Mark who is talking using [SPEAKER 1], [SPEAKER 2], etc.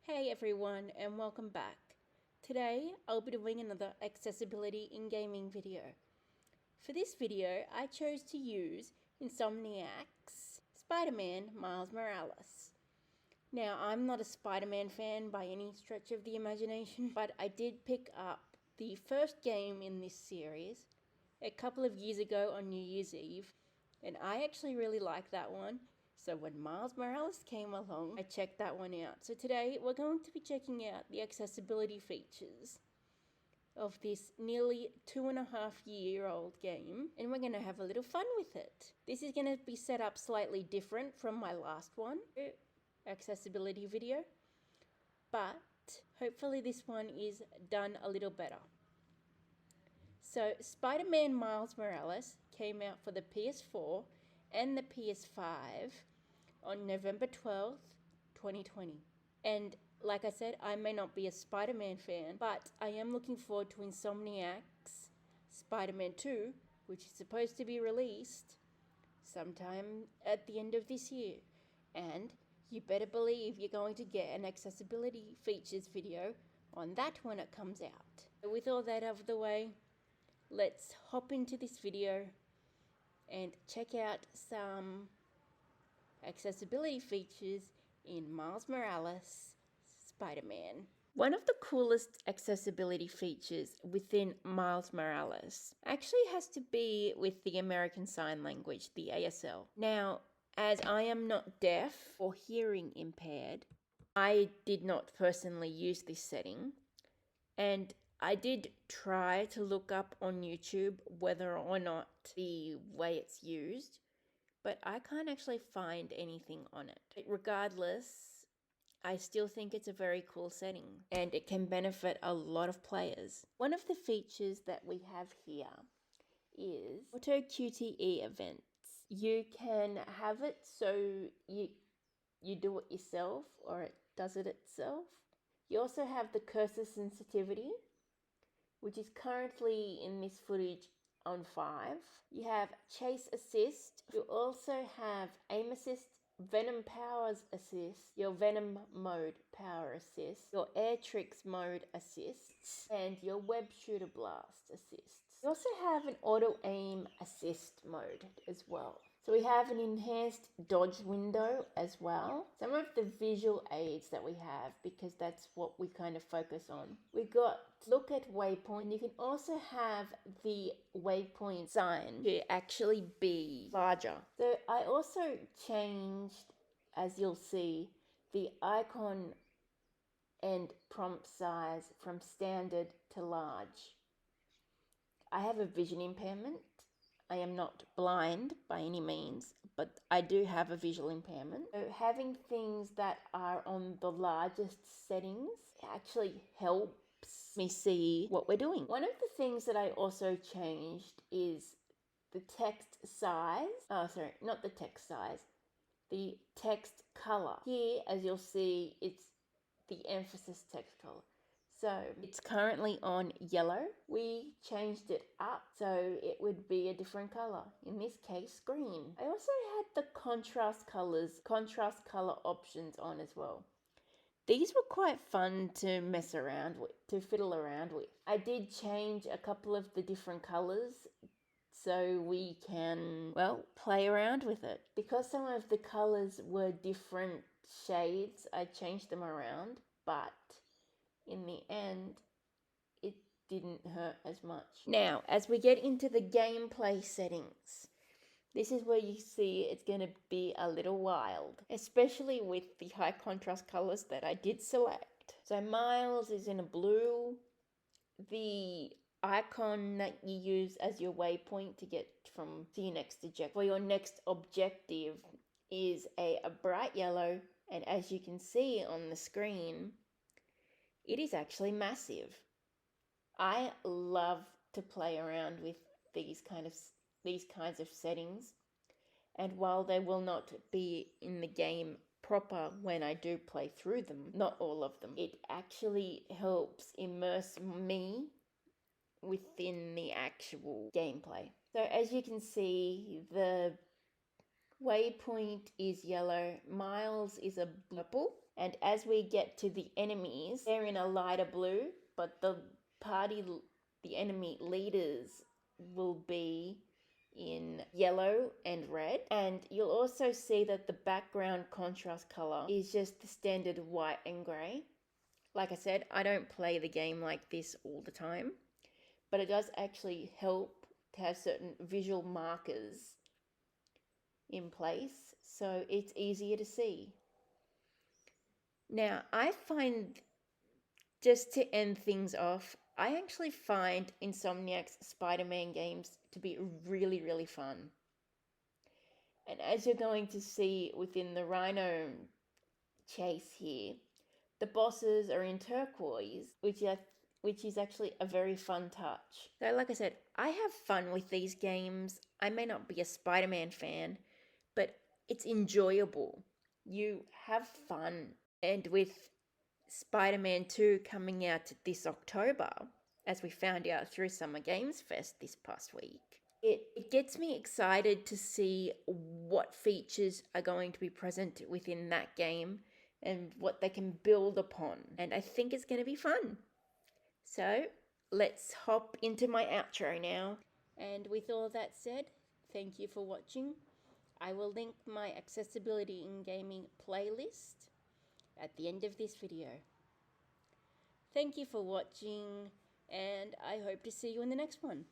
[SPEAKER 1] Hey everyone, and welcome back. Today I'll be doing another accessibility in gaming video. For this video I chose to use Insomniac's Spider-Man Miles Morales. Now I'm not a Spider-Man fan by any stretch of the imagination, but I did pick up the first game in this series a couple of years ago on New Year's Eve, and I actually really liked that one. So when Miles Morales came along, I checked that one out. So today we're going to be checking out the accessibility features of this nearly 2.5-year-old game, and we're going to have a little fun with it. This is going to be set up slightly different from my last one, accessibility video, but hopefully this one is done a little better. So Spider-Man Miles Morales came out for the PS4 and the PS5 on November 12th, 2020. And like I said, I may not be a Spider-Man fan, but I am looking forward to Insomniac's Spider-Man 2, which is supposed to be released sometime at the end of this year. And you better believe you're going to get an accessibility features video on that when it comes out. So with all that out of the way, let's hop into this video and check out some accessibility features in Miles Morales Spider-Man. One of the coolest accessibility features within Miles Morales actually has to be with the American Sign Language, the ASL. Now, as I am not deaf or hearing impaired, I did not personally use this setting, and I did try to look up on YouTube whether or not the way it's used, but I can't actually find anything on it. But regardless, I still think it's a very cool setting and it can benefit a lot of players. One of the features that we have here is auto QTE events. You can have it so you do it yourself or it does it itself. You also have the cursor sensitivity, which is currently in this footage on 5. You have chase assist. You also have aim assist, venom powers assist, your venom mode power assist, your air tricks mode assists, and your web shooter blast assists. You also have an auto aim assist mode as well. So we have an enhanced dodge window as well. Some of the visual aids that we have, because that's what we kind of focus on. We got look at waypoint. You can also have the waypoint sign to actually be larger. So I also changed, as you'll see, the icon and prompt size from standard to large. I have a vision impairment. I am not blind by any means, but I do have a visual impairment. So having things that are on the largest settings actually helps me see what we're doing. One of the things that I also changed is the text size. Oh, sorry, not the text size. The text color. Here, as you'll see, it's the emphasis text color. So it's currently on yellow. We changed it up so it would be a different color. In this case, green. I also had the contrast color options on as well. These were quite fun to mess around with, to fiddle around with. I did change a couple of the different colors so we can, well, play around with it. Because some of the colors were different shades, I changed them around, but in the end, it didn't hurt as much. Now, as we get into the gameplay settings, this is where you see it's going to be a little wild, especially with the high contrast colors that I did select. So Miles is in a blue. The icon that you use as your waypoint to get to your next objective, for your next objective, is a bright yellow, and as you can see on the screen, it is actually massive. I love to play around with these kinds of settings, and while they will not be in the game proper when I do play through them, not all of them, it actually helps immerse me within the actual gameplay. So as you can see, the waypoint is yellow, Miles is a purple, And as we get to the enemies, they're in a lighter blue, but the enemy leaders will be in yellow and red. And you'll also see that the background contrast color is just the standard white and gray. Like I said, I don't play the game like this all the time, but it does actually help to have certain visual markers in place so it's easier to see. Now, I find, just to end things off, I actually find Insomniac's Spider-Man games to be really, really fun. And as you're going to see within the Rhino chase here, the bosses are in turquoise, which is actually a very fun touch. So like I said, I have fun with these games. I may not be a Spider-Man fan, but it's enjoyable. You have fun. And with Spider-Man 2 coming out this October, as we found out through Summer Games Fest this past week, it gets me excited to see what features are going to be present within that game and what they can build upon. And I think it's going to be fun. So let's hop into my outro now. And with all that said, thank you for watching. I will link my accessibility in gaming playlist at the end of this video. Thank you for watching, and I hope to see you in the next one.